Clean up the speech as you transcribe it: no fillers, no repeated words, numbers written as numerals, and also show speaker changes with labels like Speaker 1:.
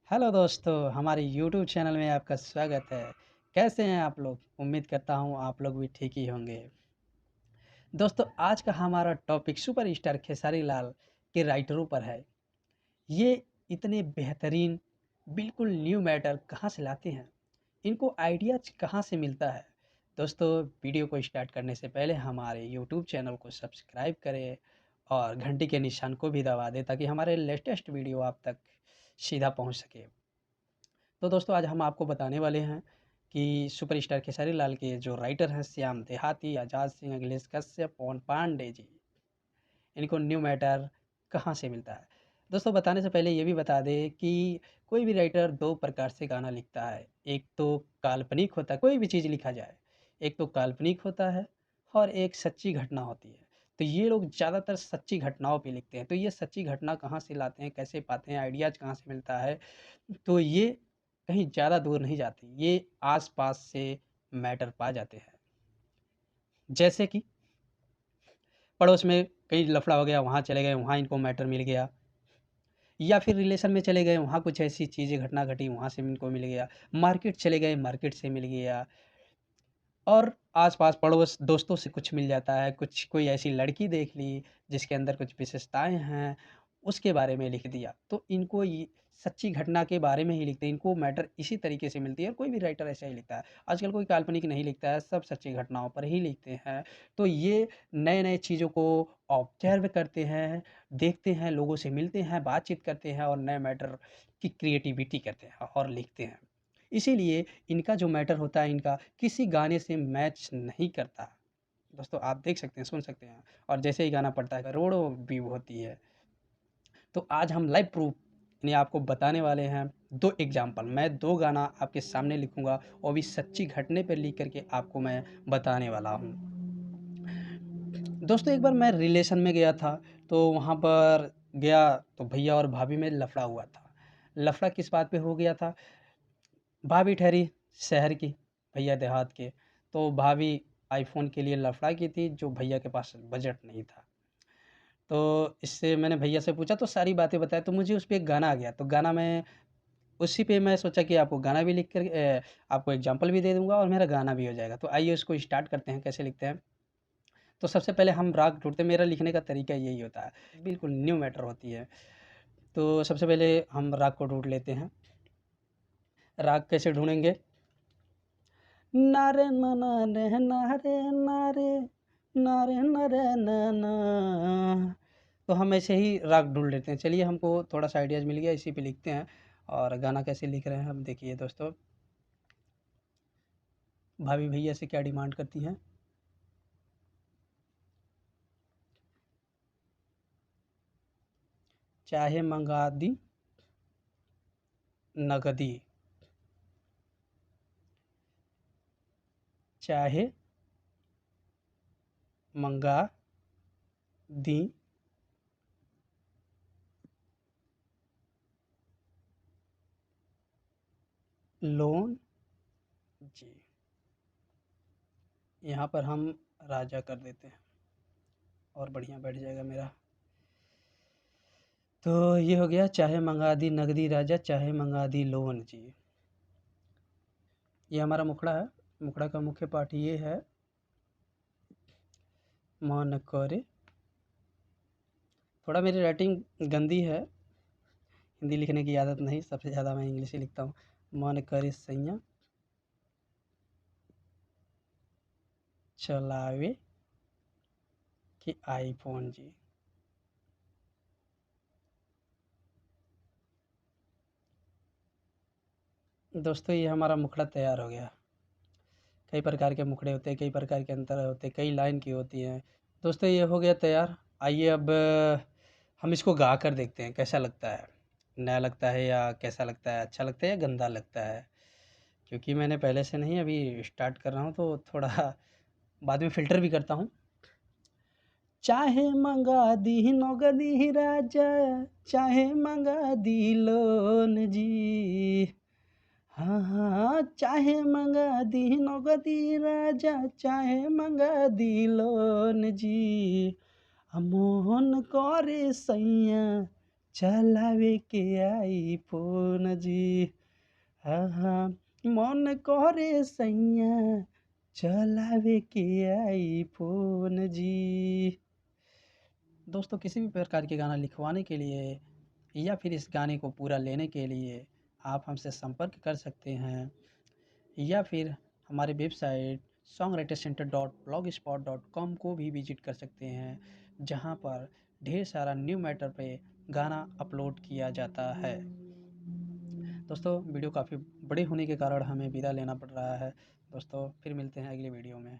Speaker 1: Hello दोस्तों, हमारे YouTube channel में आपका स्वागत है। कैसे हैं आप लोग? उम्मीद करता हूँ आप लोग भी ठीक ही होंगे। दोस्तों, आज का हमारा टॉपिक सुपरस्टार खेसारी लाल के राइटरों पर है। ये इतने बेहतरीन, बिल्कुल न्यू मैटर कहाँ से लाते हैं? इनको आइडियाज़ कहाँ से मिलता है? दोस्तों, वीडियो को स्टार्ट करने से पहले हमारे यूट्यूब चैनल को सब्सक्राइब करें और घंटी के निशान को भी दबा दें ताकि हमारे लेटेस्ट वीडियो आप तक सीधा पहुँच सके। तो दोस्तों, आज हम आपको बताने वाले हैं कि सुपरस्टार खेसारी लाल के जो राइटर हैं श्याम देहाती, आज़ाद सिंह, अखिलेश कश्यप, पवन पांडे जी, इनको न्यू मैटर कहाँ से मिलता है? दोस्तों, बताने से पहले ये भी बता दें कि कोई भी राइटर 2 प्रकार से गाना लिखता है। एक तो काल्पनिक होता है, कोई भी चीज़ लिखा जाए, एक तो काल्पनिक होता है और एक सच्ची घटना होती है। तो ये लोग ज़्यादातर सच्ची घटनाओं पे लिखते हैं। तो ये सच्ची घटना कहाँ से लाते हैं, कैसे पाते हैं, आइडियाज़ कहाँ से मिलता है? तो ये कहीं ज़्यादा दूर नहीं जाती, ये आस-पास से मैटर पा जाते हैं। जैसे कि पड़ोस में कहीं लफड़ा हो गया, वहाँ चले गए, वहाँ इनको मैटर मिल गया, या फिर रिलेशन में चले गए, वहाँ कुछ ऐसी चीज़ें घटना घटी, वहाँ से इनको मिल गया। मार्केट चले गए, मार्केट से मिल गया। और आस-पास पड़ोस दोस्तों से कुछ मिल जाता है, कुछ कोई ऐसी लड़की देख ली जिसके अंदर कुछ विशेषताएँ हैं, उसके बारे में लिख दिया। तो इनको ये सच्ची घटना के बारे में ही लिखते हैं, इनको मैटर इसी तरीके से मिलती है और कोई भी राइटर ऐसा ही लिखता है। आजकल कोई काल्पनिक नहीं लिखता है, सब सच्ची घटनाओं पर ही लिखते हैं। तो ये नए-नए चीज़ों को ऑब्ज़र्व करते हैं, देखते हैं, लोगों से मिलते हैं, बातचीत करते हैं और नए मैटर की क्रिएटिविटी करते हैं और लिखते हैं। इसीलिए इनका जो मैटर होता है, इनका किसी गाने से मैच नहीं करता। दोस्तों, आप देख सकते हैं, सुन सकते हैं और जैसे ही गाना पड़ता है करोड़ों व्यू होती है। तो आज हम लाइव प्रूफ यानी आपको बताने वाले हैं 2 एग्ज़ाम्पल। मैं 2 गाना आपके सामने लिखूँगा, वो भी सच्ची घटने पे लिख कर के आपको मैं बताने वाला हूँ। दोस्तों, एक बार मैं रिलेशन में गया था, तो वहाँ पर गया तो भैया और भाभी में लफड़ा हुआ था। लफड़ा किस बात पे हो गया था? भाभी ठहरी शहर की, भैया देहात के। तो भाभी आईफ़ोन के लिए लफड़ा की थी, जो भैया के पास बजट नहीं था। तो इससे मैंने भैया से पूछा तो सारी बातें बताई, तो मुझे उस पे एक गाना आ गया। तो गाना मैं उसी पे मैं सोचा कि आपको गाना भी लिख कर आपको एग्ज़ाम्पल भी दे दूँगा और मेरा गाना भी हो जाएगा। तो आइए उसको स्टार्ट करते हैं, कैसे लिखते हैं। तो सबसे पहले हम राग ढूँढते हैं, मेरा लिखने का तरीका यही होता है, बिल्कुल न्यू मैटर होती है। तो सबसे पहले हम राग को ढूँढ लेते हैं। राग कैसे ढूँढेंगे? ना रे ना ना रे ना रे ना रे ना रे ना रे ना ना। तो हम ऐसे ही राग ढूँढ लेते हैं। चलिए, हमको थोड़ा-सा आइडियाज़ मिल गया, इसी पे लिखते हैं और गाना कैसे लिख रहे हैं हम देखिए दोस्तों। भाभी भैया से क्या डिमांड करती हैं? चाहे मँगा दी नगदी, चाहे मँगा दी लोन जी। यहाँ पर हम राजा कर देते हैं और बढ़िया बैठ जाएगा मेरा। तो ये हो गया, चाहे मंगा दी नगदी राजा, चाहे मंगा दी लोन जी। ये हमारा मुखड़ा है। मुखड़ा का मुख्य पाठ ये है, मन करे। थोड़ा मेरी राइटिंग गंदी है, हिंदी लिखने की आदत नहीं, सबसे ज़्यादा मैं इंग्लिश ही लिखता हूँ। मन करे सैया चलावे कि आईफ़ोन जी। दोस्तों, ये हमारा मुखड़ा तैयार हो गया। कई प्रकार के मुखड़े होते हैं, कई प्रकार के अंतर होते हैं, कई लाइन की होती हैं। दोस्तों, ये हो गया तैयार। आइए अब हम इसको गा कर देखते हैं कैसा लगता है। नया लगता है या कैसा लगता है, अच्छा लगता है या गंदा लगता है? क्योंकि मैंने पहले से नहीं, अभी स्टार्ट कर रहा हूँ तो थोड़ा बाद में फ़िल्टर भी करता हूँ। चाहे मंगा दी नौगदी राजा, चाहे मंगा दी लोन जी। हाँ, हाँ, चाहे मंगा दी नौगदी राजा, चाहे मंगा दी लोन जी। मोहन करे सैया चलावे के आईफोन जी। हाँ हाँ, मन करे सैया चलावे के आईफोन जी। दोस्तों किसी भी प्रकार के गाना लिखवाने के लिए या फिर इस गाने को पूरा लेने के लिए आप हमसे संपर्क कर सकते हैं, या फिर हमारे वेबसाइट songwritercenter.blogspot.com को भी विजिट कर सकते हैं, जहां पर ढेर सारा न्यू मैटर पे गाना अपलोड किया जाता है। दोस्तों वीडियो काफ़ी बड़े होने के कारण हमें विदा लेना पड़ रहा है। दोस्तों फिर मिलते हैं अगली वीडियो में।